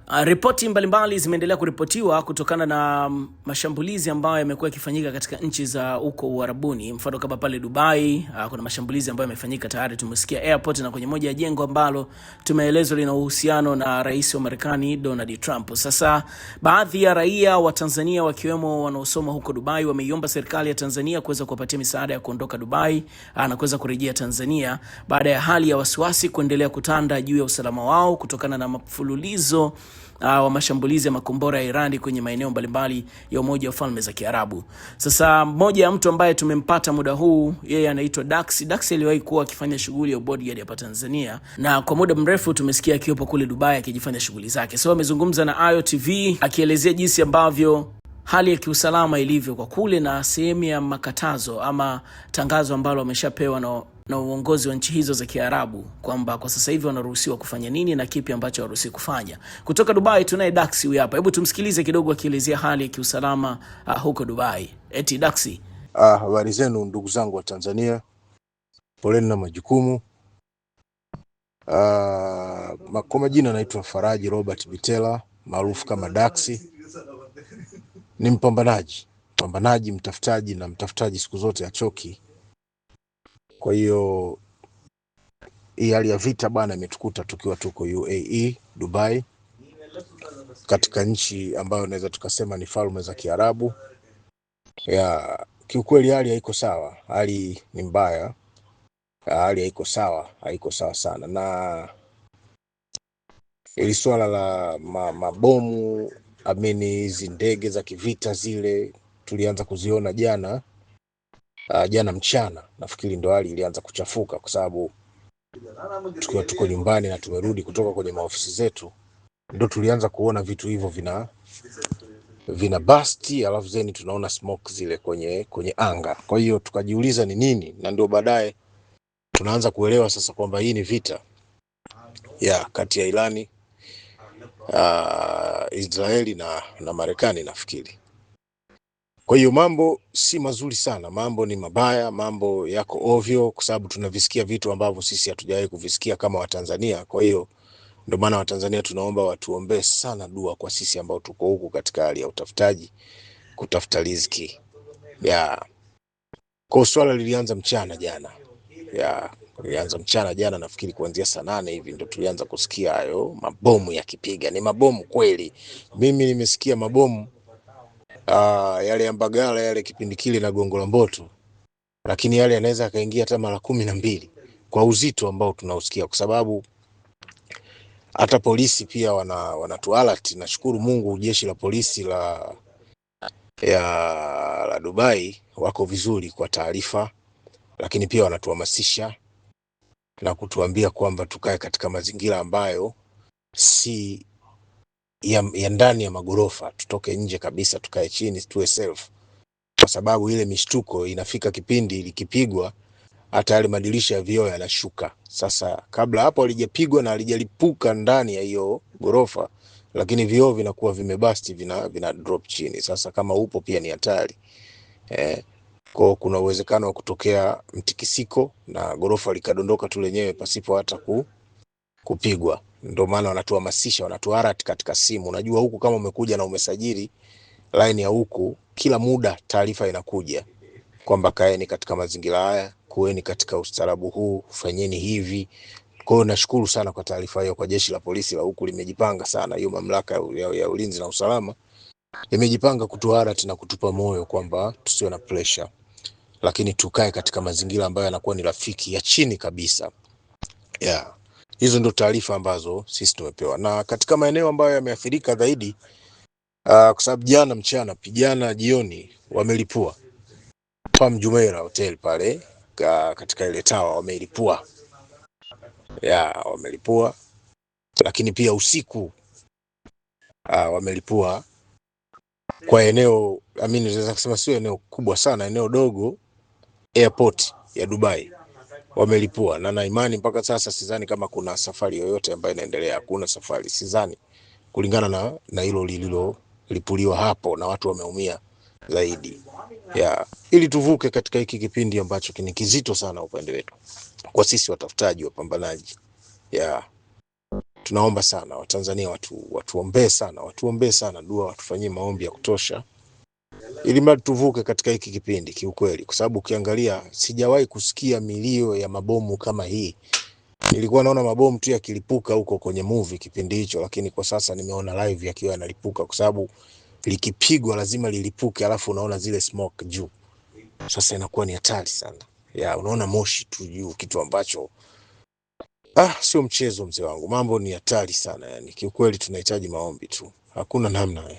Ripoti mbalimbali zimeendelea kuripotiwa kutokana na mashambulizi ambayo yamekuwa yakifanyika katika nchi za huko Uarabuni. Mfano kama pale Dubai, kuna mashambulizi ambayo yamefanyika tayari, tumesikia airport na kwenye moja ya jengo ambalo tumeelezwa lina uhusiano na rais wa Marekani Donald Trump. Sasa baadhi ya raia wa Tanzania wakiwemo wanaosoma huko Dubai wameiomba serikali ya Tanzania kuweza kuwapatia misaada ya kuondoka Dubai na kuweza kurejea Tanzania baada ya hali ya wasiwasi kuendelea kutanda juu ya usalama wao kutokana na mfululizo wa mashambulizi ya makombora ya Irani kwenye maeneo mbalimbali ya Umoja wa Falme za Kiarabu. Sasa mmoja ya mtu ambaye tumempata muda huu, yeye anaitwa Dax. Dax aliwahi kuwa akifanya shughuli ya bodyguard hapa Tanzania na kwa muda mrefu tumesikia akiwepo kule Dubai akijifanya shughuli zake. So amezungumza na Ayo TV akielezea jinsi ambavyo hali ya kiusalama ilivyo kwa kule na sehemu ya makatazo ama tangazo ambalo wameshapewa na uongozi wa nchi hizo za Kiarabu kwamba kwa sasa hivi wanaruhusiwa kufanya nini na kipi ambacho hawaruhusiwi kufanya. Kutoka Dubai tunaye Dax huyu hapa. Hebu tumsikilize kidogo akielezea hali ya kiusalama huko Dubai. Eti Dax. Habari zenu ndugu zangu wa Tanzania. Poleni na majukumu. Kwa majina naitwa Faraji Robert Bitela, maarufu kama Dax. Ni mpambanaji, mtafutaji, na mtafutaji siku zote hachoki. Kwa hiyo hii hali ya vita bana imetukuta tukiwa tuko UAE, Dubai, katika nchi ambayo naweza tukasema ni falme za Kiarabu. Kiukweli hali haiko sawa, hali ni mbaya. Hali haiko sawa sana, na ili swala la mabomu hizi ndege za kivita zile tulianza kuziona jana mchana. Nafikiri ndo hali ilianza kuchafuka kwa sababu tuko nyumbani na tumerudi kutoka kwenye maofisi zetu, ndo tulianza kuona vitu hivyo vina basti, alafu zeni tunaona smoke zile kwenye anga. Kwa hiyo tukajiuliza ni nini, na ndio baadaye tunaanza kuelewa sasa kwamba hii ni vita kati ya Irani, Israeli na Marekani nafikiri. Kwa hiyo mambo si mazuri sana, mambo ni mabaya, mambo yako ovyo kwa sababu tunavisikia vitu ambavyo sisi hatujawahi kuvisikia kama Watanzania. Kwa hiyo ndio maana Watanzania tunaomba watuombee sana dua kwa sisi ambao tuko huku katika hali ya utafutaji, kutafuta riziki. Kwa swala lilianza mchana jana. Nafikiri kuanzia saa 8 hivi ndio tulianza kusikia hayo mabomu yakipiga. Ni mabomu kweli. Mimi nimesikia mabomu yale ya Mbagala yale kipindi kile na Gongo la Mboto, lakini yale yanaweza kaingia hata mara 12 kwa uzito ambao tunausikia, kwa sababu hata polisi pia wanatu alert. Nashukuru Mungu jeshi la polisi la Dubai wako vizuri kwa taarifa, lakini pia wanatuhamasisha na kutuambia kwamba tukae katika mazingira ambayo si ya ndani ya magorofa, tutoke nje kabisa, tukae chini, tuwe safe, kwa sababu ile mishtuko inafika kipindi likipigwa hata yale madirisha ya vioo yanashuka. Sasa kabla hapo halijapigwa na halijalipuka ndani ya hiyo gorofa, lakini vioo vinakuwa vimebasti, vina drop chini. Sasa kama upo pia ni hatari. Kwa kuna uwezekano wa kutokea mtikisiko na gorofa likadondoka tu lenyewe pasipo hata kupigwa. Ndio maana wanatuhamasisha, wanatuharat katika simu. Unajua huku kama umekuja na umesajili line ya huku, kila muda taarifa inakuja kwamba kaeni katika mazingira haya, kueni katika ustaarabu huu, fanyeni hivi. Kwa hiyo nashukuru sana kwa taarifa hiyo kwa jeshi la polisi la huku, limejipanga sana. Hiyo mamlaka ya ulinzi na usalama imejipanga kutuharat na kutupa moyo kwamba tusiwe na pressure, lakini tukae katika mazingira ambayo yanakuwa ni rafiki, ya chini kabisa. Hizo ndio taarifa ambazo sisi tumepewa. Na katika maeneo ambayo yameathirika zaidi, kwa sababu jana jioni wamelipua Palm Jumeirah Hotel pale katika ile tower wamelipua. Wamelipua, lakini pia usiku wamelipua kwa eneo, naweza kusema sio eneo kubwa sana, eneo dogo, airport ya Dubai wamelipua. Na imani mpaka sasa sidhani kama kuna safari yoyote ambayo inaendelea. Hakuna safari, sidhani, kulingana na hilo lililolipuliwa hapo, na watu wameumia zaidi. Ili tuvuke katika hiki kipindi ambacho ni kizito sana upande wetu kwa sisi watafutaji, wapambanaji. tunaomba sana Watanzania watuombee sana dua, watufanyie maombi ya kutosha ili mradi tuvuke katika hiki kipindi kiukweli, kwa sababu ukiangalia sijawahi kusikia milio ya mabomu kama hii. Nilikuwa naona mabomu tu yakilipuka huko kwenye movie kipindi hicho, lakini kwa sasa nimeona live yakiwa yanalipuka, kwa sababu likipigwa lazima lilipuke, alafu unaona zile smoke juu. Sasa inakuwa ni hatari sana. Unaona moshi tu juu, kitu ambacho sio mchezo mzee wangu. Mambo ni hatari sana yani. Kiukweli tunahitaji maombi tu. Hakuna namna.